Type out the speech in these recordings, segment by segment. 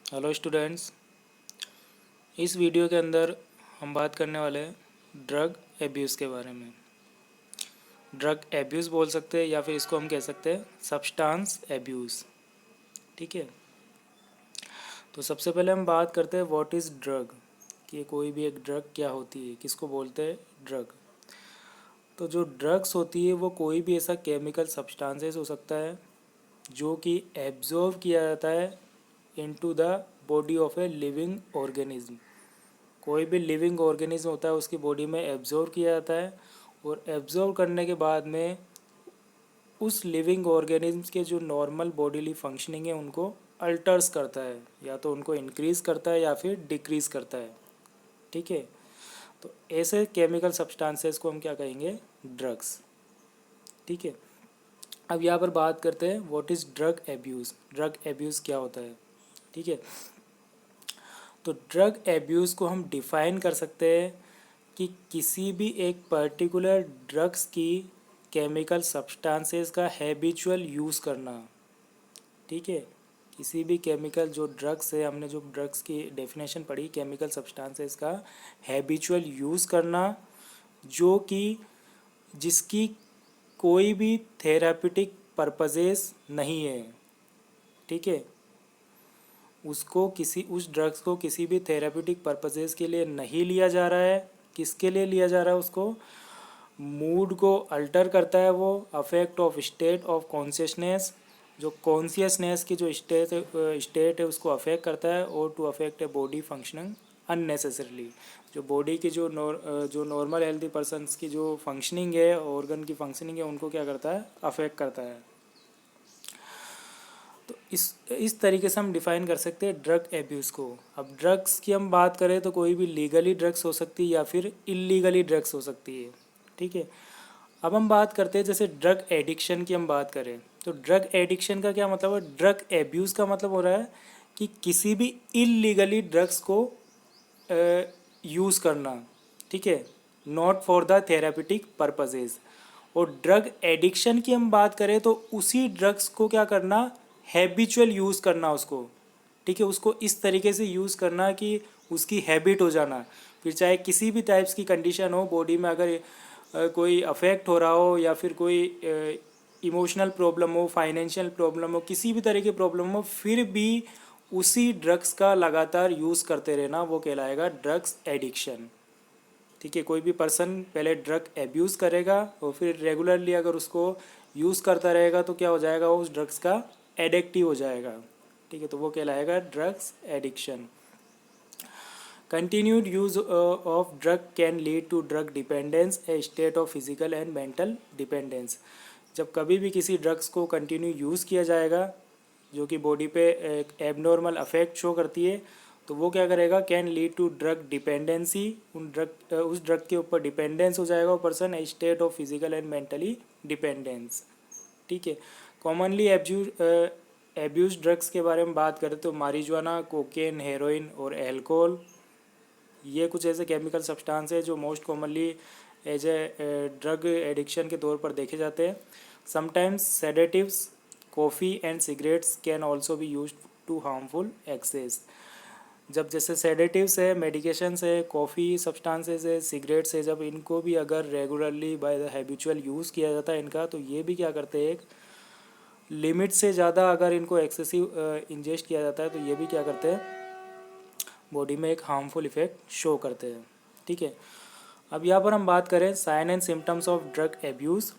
Hello students. इस video के अंदर हम बात करने वाले हैं ड्रग एब्यूज़ के बारे में। ड्रग एब्यूज़ बोल सकते हैं या फिर इसको हम कह सकते हैं सब्सटेंस एब्यूज़। ठीक है, तो सबसे पहले हम बात करते हैं व्हाट इज़ ड्रग, कि कोई भी एक ड्रग क्या होती है, किसको बोलते हैं ड्रग। तो जो ड्रग्स होती है वो कोई भी ऐसा केमिकल सब्सटेंसेस हो सकता है जो कि एब्जॉर्व किया जाता है into the body of a living organism. कोई भी लिविंग ऑर्गेनिज्म होता है उसकी बॉडी में एब्जॉर्व किया जाता है और एब्जॉर्व करने के बाद में उस लिविंग ऑर्गेनिज्म के जो नॉर्मल बॉडीली फंक्शनिंग है उनको अल्टर्स करता है, या तो उनको इंक्रीज़ करता है या फिर डिक्रीज़ करता है। ठीक है, तो ऐसे केमिकल सब्सटेंसेस को हम क्या कहेंगे, ड्रग्स। ठीक है, अब यहाँ पर बात करते हैं what is drug abuse. Drug abuse क्या होता है। ठीक है, तो ड्रग एब्यूज़ को हम डिफ़ाइन कर सकते हैं कि किसी भी एक पर्टिकुलर ड्रग्स की केमिकल सब्सटेंसेस का हैबिचुअल यूज़ करना। ठीक है, किसी भी केमिकल जो ड्रग्स है, हमने जो ड्रग्स की डेफिनेशन पढ़ी, केमिकल सब्सटेंसेस का हैबिचुअल यूज़ करना जो कि जिसकी कोई भी थेरापिटिक पर्पजेस नहीं है। ठीक है, उस ड्रग्स को किसी भी थेरापिटिक पर्पजेस के लिए नहीं लिया जा रहा है। किसके लिए लिया जा रहा है, उसको मूड को अल्टर करता है, वो affect of state of consciousness, जो कॉन्शियसनेस की जो स्टेट है उसको अफेक्ट करता है, और to affect a body functioning unnecessarily. जो बॉडी की जो नॉर्मल हेल्दी पर्सन्स की जो फंक्शनिंग है, ऑर्गन की फंक्शनिंग है, उनको क्या करता है, अफेक्ट करता है। तो इस तरीके से हम डिफ़ाइन कर सकते हैं ड्रग एब्यूज़ को। अब ड्रग्स की हम बात करें तो कोई भी लीगली ड्रग्स हो सकती है या फिर इलीगली ड्रग्स हो सकती है। ठीक है, अब हम बात करते हैं जैसे ड्रग एडिक्शन की हम बात करें तो ड्रग एडिक्शन का क्या मतलब है, ड्रग एब्यूज़ का मतलब हो रहा है कि किसी भी इलीगली ड्रग्स को यूज़ करना। ठीक है, not for the therapeutic purposes. और ड्रग एडिक्शन की हम बात करें तो उसी ड्रग्स को क्या करना, हैबिचुअल यूज़ करना उसको। ठीक है, उसको इस तरीके से यूज़ करना कि उसकी हैबिट हो जाना। फिर चाहे किसी भी टाइप्स की कंडीशन हो बॉडी में, अगर कोई अफेक्ट हो रहा हो या फिर कोई इमोशनल प्रॉब्लम हो, फाइनेंशियल प्रॉब्लम हो, किसी भी तरह की प्रॉब्लम हो, फिर भी उसी ड्रग्स का लगातार यूज़ करते रहना, वो कहलाएगा ड्रग्स एडिक्शन। ठीक है, कोई भी पर्सन पहले ड्रग एब्यूज़ करेगा और फिर रेगुलरली अगर उसको यूज़ करता रहेगा तो क्या हो जाएगा, वो उस ड्रग्स का एडिक्टिव हो जाएगा। ठीक है, तो वो कहलाएगा drugs addiction. Continued use of drug can lead to drug dependence, a state of physical and mental dependence. जब कभी भी किसी ड्रग्स को कंटिन्यू यूज़ किया जाएगा जो कि बॉडी पे एक एबनॉर्मल अफेक्ट शो करती है, तो वो क्या करेगा, can lead to drug dependency. उस ड्रग के ऊपर डिपेंडेंस हो जाएगा वो person, a state of physical and mentally dependence. ठीक है, कॉमनली एब्यूज ड्रग्स के बारे में बात करें तो मारिजुआना, कोकेन, हेरोइन और एल्कोहल, ये कुछ ऐसे केमिकल सब्सटेंस है जो most commonly as a drug addiction के तौर पर देखे जाते हैं। Sometimes sedatives, coffee and cigarettes can also be use to harmful excess. जब जैसे सेडेटिव्स है, मेडिकेशंस है, कॉफ़ी सब्सटेंसेस है, सिगरेट्स है, जब इनको भी अगर regularly by the habitual use किया जाता है इनका, तो ये भी क्या करते हैं, एक लिमिट से ज़्यादा अगर इनको एक्सेसिव इंजेस्ट किया जाता है तो ये भी क्या करते हैं, बॉडी में एक हार्मफुल इफेक्ट शो करते हैं। ठीक है, अब यहाँ पर हम बात करें sign and symptoms of drug abuse,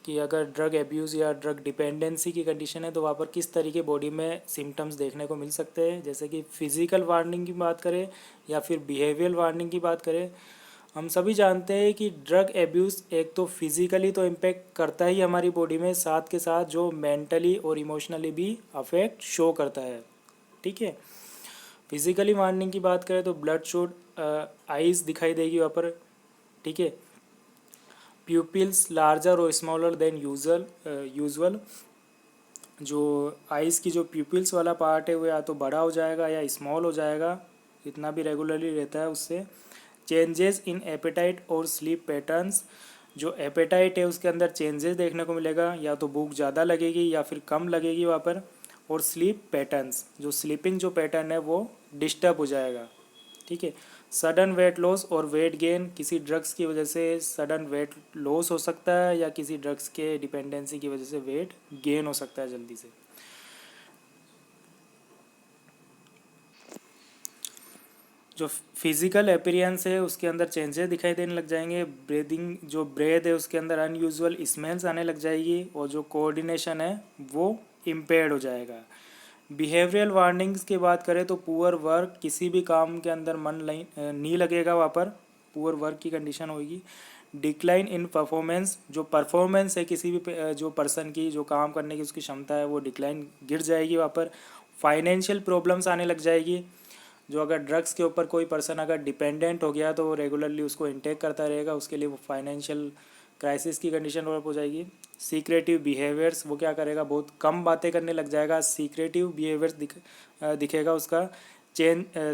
कि अगर ड्रग एब्यूज़ या ड्रग डिपेंडेंसी की कंडीशन है तो वहाँ पर किस तरीके बॉडी में सिम्टम्स देखने को मिल सकते हैं। जैसे कि फिज़िकल वार्निंग की बात करें या फिर बिहेवियरल वार्निंग की बात करें, हम सभी जानते हैं कि ड्रग एब्यूज़ एक तो फिज़िकली तो इम्पेक्ट करता ही हमारी बॉडी में, साथ के साथ जो मेंटली और इमोशनली भी अफेक्ट शो करता है। ठीक है, फिजिकली वार्निंग की बात करें तो ब्लड शॉट आइज़ दिखाई देगी वहाँ पर। ठीक है, प्यूपिल्स लार्जर और स्मॉलर देन यूजुअल, जो आइज़ की जो प्यूपिल्स वाला पार्ट है वो या तो बड़ा हो जाएगा या स्मॉल हो जाएगा, इतना भी रेगुलरली रहता है उससे। चेंजेस इन एपेटाइट और स्लीप पैटर्न्स, जो एपेटाइट है उसके अंदर चेंजेस देखने को मिलेगा, या तो भूख ज़्यादा लगेगी या फिर कम लगेगी वहाँ पर। और स्लीप पैटर्न्स, जो स्लीपिंग जो पैटर्न है वो डिस्टर्ब हो जाएगा। ठीक है। सडन वेट लॉस और वेट गेन, किसी ड्रग्स की वजह से सडन वेट लॉस हो सकता है या किसी ड्रग्स के डिपेंडेंसी की वजह से वेट गेन हो सकता है जल्दी से। जो फिजिकल अपीयरेंस है उसके अंदर चेंजेस दिखाई देने लग जाएंगे। ब्रीदिंग जो ब्रेथ है उसके अंदर अनयूजुअल स्मेल्स आने लग जाएगी और जो कोऑर्डिनेशन है वो इम्पेयर्ड हो जाएगा। बिहेवियरल वार्निंग्स की बात करें तो पुअर वर्क, किसी भी काम के अंदर मन नहीं लगेगा वहाँ पर, पुअर वर्क की कंडीशन होगी। डिक्लाइन इन परफॉर्मेंस, जो परफॉर्मेंस है किसी भी जो पर्सन की जो काम करने की उसकी क्षमता है वो डिक्लाइन गिर जाएगी वहाँ पर। फाइनेंशियल प्रॉब्लम्स आने लग जाएगी। जो अगर ड्रग्स के ऊपर कोई पर्सन अगर डिपेंडेंट हो गया तो वो रेगुलरली उसको इनटेक करता रहेगा, उसके लिए वो फाइनेंशियल क्राइसिस की कंडीशन डेवलप हो जाएगी। सीक्रेटिव बिहेवियर्स, वो क्या करेगा, बहुत कम बातें करने लग जाएगा। सीक्रेटिव बिहेवियर्स दिखेगा उसका।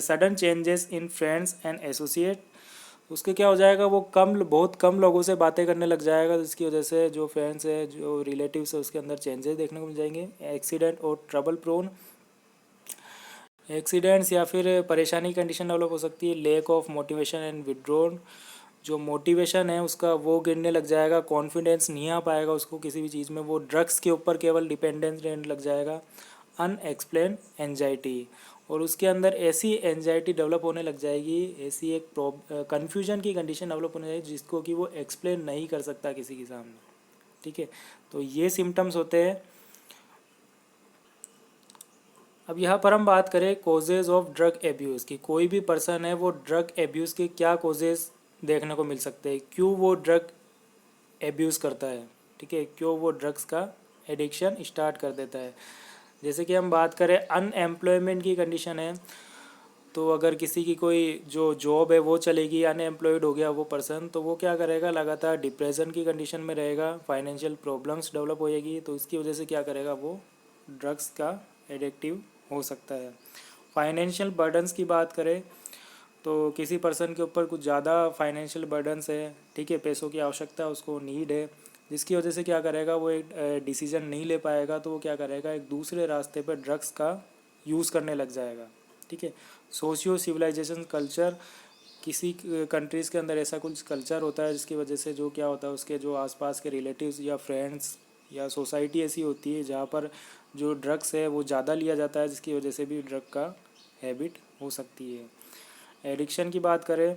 Sudden changes in friends and associate, उसके क्या हो जाएगा, वो बहुत कम लोगों से बातें करने लग जाएगा, जिसकी वजह से जो फ्रेंड्स है जो रिलेटिव्स है उसके अंदर चेंजेस देखने को मिल जाएंगे। एक्सीडेंट और ट्रबल प्रोन, एक्सीडेंट्स या फिर परेशानी कंडीशन डेवलप हो सकती है। Lake of motivation and withdrawn, जो मोटिवेशन है उसका वो गिरने लग जाएगा, कॉन्फिडेंस नहीं आ पाएगा उसको किसी भी चीज़ में, वो ड्रग्स के ऊपर केवल डिपेंडेंस रहने लग जाएगा। अनएक्सप्लेन एंजाइटी, और उसके अंदर ऐसी एंजाइटी डेवलप होने लग जाएगी, ऐसी एक कन्फ्यूजन की कंडीशन डेवलप होने जाएगी जिसको कि वो एक्सप्लेन नहीं कर सकता किसी के सामने। ठीक है, तो ये सिम्टम्स होते हैं। अब यहाँ पर हम बात करें कोजेज़ ऑफ ड्रग एब्यूज़ की। कोई भी पर्सन है वो ड्रग एब्यूज़ के क्या कोजेज़ देखने को मिल सकते हैं, क्यों वो ड्रग एब्यूज़ करता है। ठीक है, क्यों वो ड्रग्स का एडिक्शन स्टार्ट कर देता है। जैसे कि हम बात करें अनएम्प्लॉयमेंट की कंडीशन है, तो अगर किसी की कोई जो जॉब है वो चलेगी, अनएम्प्लॉयड हो गया वो पर्सन, तो वो क्या करेगा, लगातार डिप्रेशन की कंडीशन में रहेगा, फाइनेंशियल प्रॉब्लम्स डेवलप होएगी, तो इसकी वजह से क्या करेगा, वो ड्रग्स का एडिक्टिव हो सकता है। फाइनेंशियल बर्डन्स की बात करें तो किसी पर्सन के ऊपर कुछ ज़्यादा फाइनेंशियल बर्डन्स है, ठीक है, पैसों की आवश्यकता है, उसको नीड है, जिसकी वजह से क्या करेगा, वो एक डिसीजन नहीं ले पाएगा, तो वो क्या करेगा, एक दूसरे रास्ते पर ड्रग्स का यूज़ करने लग जाएगा। ठीक है। सोशियो सिविलाइजेशन कल्चर, किसी कंट्रीज़ के अंदर ऐसा कुछ कल्चर होता है जिसकी वजह से जो क्या होता है, उसके जो आसपास के रिलेटिव्स या फ्रेंड्स या सोसाइटी ऐसी होती है जहाँ पर जो ड्रग्स है वो ज़्यादा लिया जाता है, जिसकी वजह से भी ड्रग का हैबिट हो सकती है। एडिक्शन की बात करें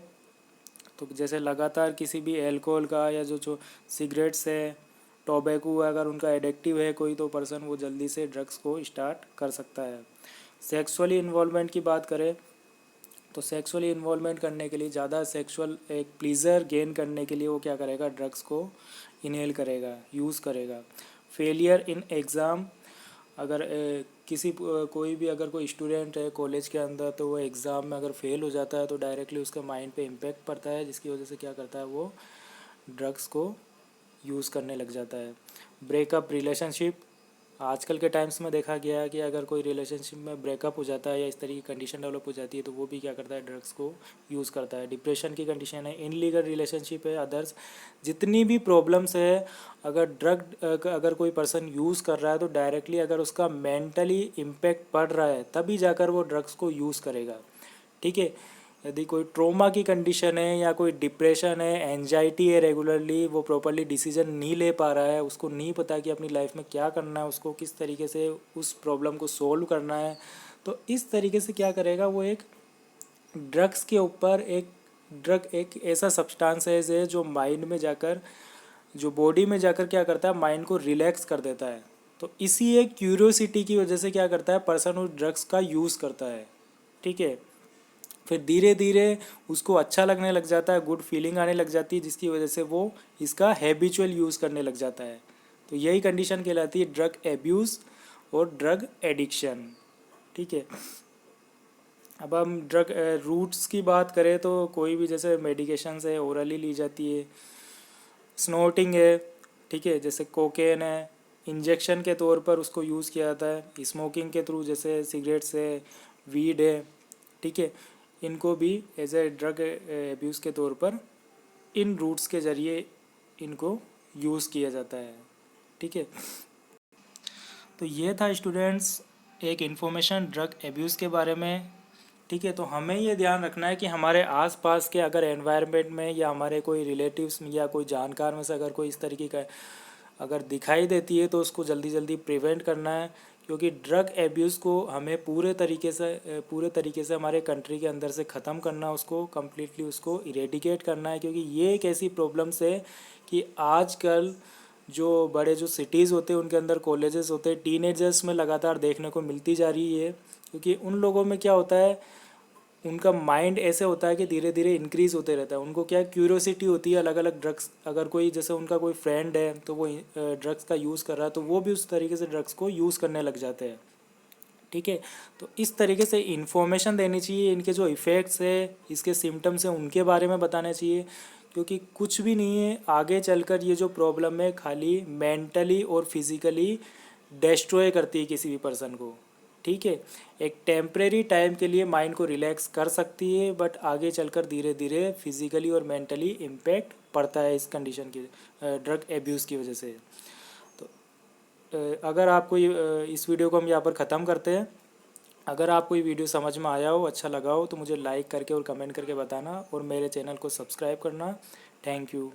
तो जैसे लगातार किसी भी अल्कोहल का या जो जो सिगरेट्स है, टोबैको अगर उनका एडिक्टिव है कोई, तो पर्सन वो जल्दी से ड्रग्स को स्टार्ट कर सकता है। सेक्सुअली इन्वॉल्वमेंट की बात करें तो सेक्सुअली इन्वॉल्वमेंट करने के लिए, ज़्यादा सेक्सुअल एक प्लीज़र गेन करने के लिए वो क्या करेगा, ड्रग्स को इनहेल करेगा, यूज़ करेगा। फेलियर इन एग्ज़ाम, अगर कोई भी अगर कोई स्टूडेंट है कॉलेज के अंदर, तो वो एग्ज़ाम में अगर फेल हो जाता है तो डायरेक्टली उसके माइंड पे इम्पेक्ट पड़ता है, जिसकी वजह से क्या करता है, वो ड्रग्स को यूज़ करने लग जाता है। ब्रेकअप रिलेशनशिप, आजकल के टाइम्स में देखा गया है कि अगर कोई रिलेशनशिप में ब्रेकअप हो जाता है या इस तरह की कंडीशन डेवलप हो जाती है तो वो भी क्या करता है, ड्रग्स को यूज़ करता है। डिप्रेशन की कंडीशन है, इनलीगल रिलेशनशिप है, अदर्स, जितनी भी प्रॉब्लम्स है, अगर कोई पर्सन यूज़ कर रहा है तो डायरेक्टली अगर उसका मेंटली इम्पेक्ट पड़ रहा है तभी जाकर वो ड्रग्स को यूज़ करेगा। ठीक है। यदि कोई ट्रोमा की कंडीशन है या कोई डिप्रेशन है, एंजाइटी है, रेगुलरली वो प्रॉपरली डिसीजन नहीं ले पा रहा है, उसको नहीं पता कि अपनी लाइफ में क्या करना है, उसको किस तरीके से उस प्रॉब्लम को सोल्व करना है, तो इस तरीके से क्या करेगा, वो एक ड्रग्स के ऊपर ड्रग एक ऐसा सब्सटेंस है जो माइंड में जाकर, जो बॉडी में जाकर क्या करता है, माइंड को रिलैक्स कर देता है। तो इसी एक क्यूरियोसिटी की वजह से क्या करता है, पर्सन उस ड्रग्स का यूज़ करता है। ठीक है। फिर धीरे धीरे उसको अच्छा लगने लग जाता है, गुड फीलिंग आने लग जाती है, जिसकी वजह से वो इसका हैबिचुअल यूज़ करने लग जाता है। तो यही कंडीशन कहलाती है ड्रग एब्यूज़ और ड्रग एडिक्शन। ठीक है। अब हम ड्रग रूट्स की बात करें तो कोई भी जैसे मेडिकेशंस है ओरली ली जाती है, स्नोटिंग है, ठीक है, जैसे कोकेन है, इंजेक्शन के तौर पर उसको यूज़ किया जाता है, स्मोकिंग के थ्रू जैसे सिगरेट्स है, वीड है, ठीक है, इनको भी एज ए ड्रग एब्यूज़ के तौर पर इन रूट्स के ज़रिए इनको यूज़ किया जाता है। ठीक है। तो ये था स्टूडेंट्स एक इन्फॉर्मेशन ड्रग एब्यूज़ के बारे में। ठीक है, तो हमें ये ध्यान रखना है कि हमारे आसपास के अगर एनवायरनमेंट में या हमारे कोई रिलेटिव्स में या कोई जानकार में से अगर कोई इस तरीके का अगर दिखाई देती है तो उसको जल्दी जल्दी प्रिवेंट करना है, क्योंकि ड्रग एब्यूज़ को हमें पूरे तरीके से हमारे कंट्री के अंदर से ख़त्म करना है, उसको कम्प्लीटली उसको इरेडिकेट करना है। क्योंकि ये एक ऐसी प्रॉब्लम्स है कि आजकल जो बड़े जो सिटीज़ होते हैं उनके अंदर कॉलेजेस होते हैं, टीनेजर्स में लगातार देखने को मिलती जा रही है। क्योंकि उन लोगों में क्या होता है, उनका माइंड ऐसे होता है कि धीरे धीरे इंक्रीज़ होते रहता है। उनको क्या क्यूरियोसिटी होती है अलग अलग ड्रग्स, अगर कोई जैसे उनका कोई फ्रेंड है तो वो ड्रग्स का यूज़ कर रहा है तो वो भी उस तरीके से ड्रग्स को यूज़ करने लग जाते हैं। ठीक है, तो इस तरीके से इन्फॉर्मेशन देनी चाहिए, इनके जो इफ़ेक्ट्स है, इसके सिम्टम्स हैं उनके बारे में बताना चाहिए। क्योंकि कुछ भी नहीं है, आगे चलकर ये जो प्रॉब्लम है खाली मेंटली और फिज़िकली डिस्ट्रॉय करती है किसी भी पर्सन को। ठीक है, एक टेम्परेरी टाइम के लिए माइंड को रिलैक्स कर सकती है, बट आगे चलकर धीरे धीरे फिज़िकली और मेंटली इम्पैक्ट पड़ता है इस कंडीशन की, ड्रग एब्यूज़ की वजह से। तो अगर आपको इस वीडियो को हम यहाँ पर ख़त्म करते हैं। अगर आपको ये वीडियो समझ में आया हो, अच्छा लगा हो, तो मुझे लाइक करके और कमेंट करके बताना और मेरे चैनल को सब्सक्राइब करना। Thank you.